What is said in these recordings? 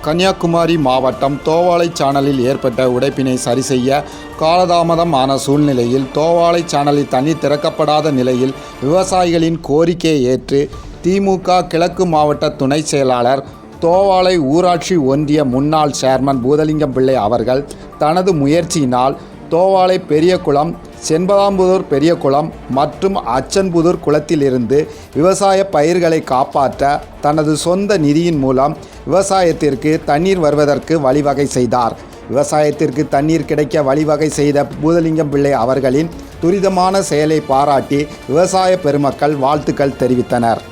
கன்னியாகுமரி மாவட்டம் தோவாளை சானலில் ஏற்பட்ட உடைப்பினை சரிசெய்ய காலதாமதம் ஆன சூழ்நிலையில் தோவாளை சானலில் தண்ணீர் திறக்கப்படாத நிலையில் விவசாயிகளின் கோரிக்கையை ஏற்று திமுக கிழக்கு மாவட்ட துணை செயலாளர் தோவாளை ஊராட்சி ஒன்றிய முன்னாள் சேர்மன் பூதலிங்கம் பிள்ளை அவர்கள் தனது முயற்சியினால் தோவாளை பெரியகுளம், செண்பதாம்புதூர் பெரியகுளம் மற்றும் அச்சன்புதூர் குளத்திலிருந்து விவசாய பயிர்களை காப்பாற்ற தனது சொந்த நிதியின் மூலம் விவசாயத்திற்கு தண்ணீர் வருவதற்கு வழிவகை செய்தார். விவசாயத்திற்கு தண்ணீர் கிடைக்க வழிவகை செய்த பூதலிங்கம் பிள்ளை அவர்களின் துரிதமான செயலை பாராட்டி விவசாய பெருமக்கள் வாழ்த்துக்கள் தெரிவித்தனர்.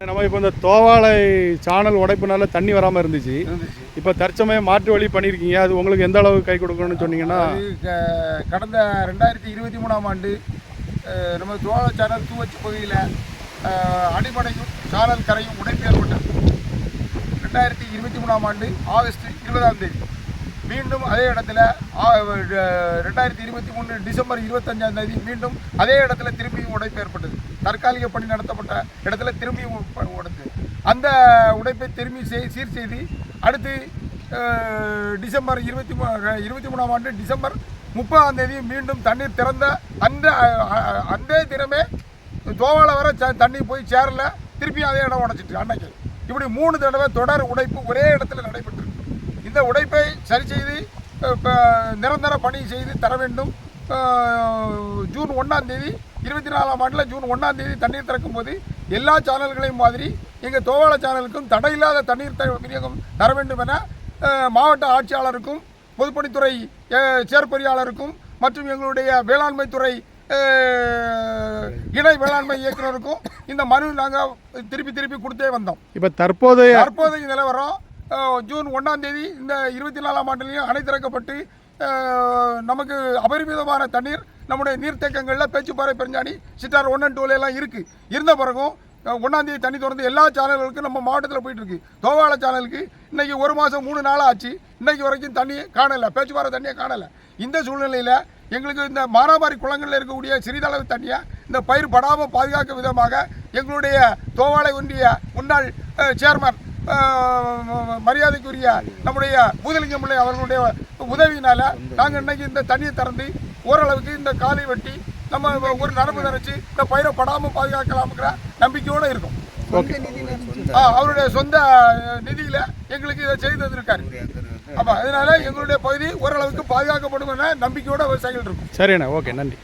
நம்ம இப்போ இந்த தோவாளை சானல் உடைப்புனால தண்ணி வராமல் இருந்துச்சு. இப்போ தற்சமயம் மாற்று வழி பண்ணியிருக்கீங்க. அது உங்களுக்கு எந்த அளவுக்கு கை கொடுக்கணும்னு சொன்னீங்கன்னா, கடந்த 2023ஆம் ஆண்டு நம்ம தோவாளை சானல் தூவச்சி பகுதியில் அடிமனையும் சானல் கரையும் உடைப்பு ஏற்பட்டது. 2023ஆம் ஆண்டு ஆகஸ்ட் 20ஆம் தேதி மீண்டும் அதே இடத்துல 2023 டிசம்பர் 25ஆம் தேதி மீண்டும் அதே இடத்துல திரும்பியும் உடைப்பு ஏற்பட்டது. தற்காலிக பணி நடத்தப்பட்ட இடத்துல திரும்பியும் உடைப்பு. அந்த உடைப்பை திரும்பி சீர் செய்து அடுத்து டிசம்பர் 23ஆம் ஆண்டு டிசம்பர் 30ஆம் தேதி மீண்டும் தண்ணீர் திறந்த அந்த தினமே தோவாளை வர தண்ணி போய் சேரல, திருப்பியும் அதே இடம் உடைச்சிட்டு அன்னைக்கு. இப்படி 3 தடவை தொடர் உடைப்பு ஒரே இடத்துல நடைபெற்று. இந்த உடைப்பை சரி செய்து நிரந்தர பணி செய்து தர வேண்டும். ஜூன் 1ஆம் தேதி 24ஆம் ஆண்டில் ஜூன் 1ஆம் தேதி தண்ணீர் திறக்கும் போது எல்லா சேனல்களையும் மாதிரி எங்கள் தோவாளை சேனலுக்கும் தடையில்லாத தண்ணீர் விநியோகம் தர வேண்டும் என மாவட்ட ஆட்சியாளருக்கும் பொதுப்பணித்துறை செயற்பொறியாளருக்கும் மற்றும் எங்களுடைய வேளாண்மைத்துறை இணை வேளாண்மை இயக்குநருக்கும் இந்த மனு நாங்கள் திருப்பி கொடுத்தே வந்தோம். இப்போ தற்போதைய நிலவரம் ஜூன் 1ஆம் தேதி இந்த 24ஆம் ஆண்டிலையும் அணை திறக்கப்பட்டு நமக்கு அபரிமிதமான தண்ணீர் நம்முடைய நீர்த்தேக்கங்களில் பேச்சுப்பாறை, பெருஞ்சாணி, சிட்டார் 1 and 2 எல்லாம் இருக்குது. இருந்த பிறகும் 1ஆம் தேதி தண்ணி திறந்து எல்லா சேனல்களுக்கும் நம்ம மாவட்டத்தில் போயிட்டுருக்கு. தோவாளை சேனலுக்கு இன்றைக்கி 1 மாதம் 3 நாள் ஆச்சு. இன்றைக்கு வரைக்கும் தண்ணி காணலை, பேச்சுப்பாறை தண்ணியை காணலை. இந்த சூழ்நிலையில் எங்களுக்கு இந்த மானாவாரி குளங்களில் இருக்கக்கூடிய சிறிதளவு தண்ணியை இந்த பயிர் படாமல் பாதுகாக்க விதமாக எங்களுடைய தோவாளை ஒன்றிய முன்னாள் சேர்மன் மரியாதைக்குரிய நம்முடைய பூதலிங்கம் பிள்ளை அவர்களுடைய உதவியினால் நாங்கள் இன்றைக்கி இந்த தண்ணியை திறந்து ஓரளவுக்கு இந்த காலை வெட்டி நம்ம ஒரு நரம்பு நினைச்சு இந்த பயிரை படாமல் பாதுகாக்கலாம்ங்கிற நம்பிக்கையோடு இருக்கும். அவருடைய சொந்த நிதியில் எங்களுக்கு இதை செய்து தந்திருக்காரு. அப்போ அதனால எங்களுடைய பகுதி ஓரளவுக்கு பாதுகாக்கப்படும் என நம்பிக்கையோட விவசாயிகள் இருக்கும். சரிண்ணா, ஓகே, நன்றி.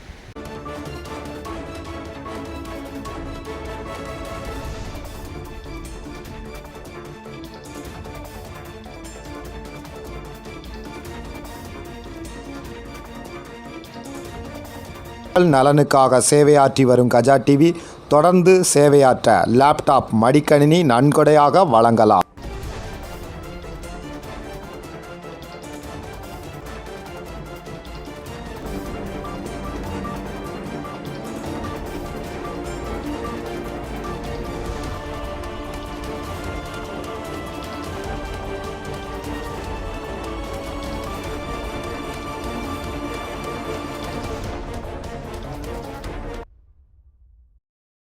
நலனுக்காக சேவையாற்றி வரும் கஜா டிவி தொடர்ந்து சேவையாற்ற லேப்டாப், மடிக்கணினி நன்கொடையாக வழங்கலாம்.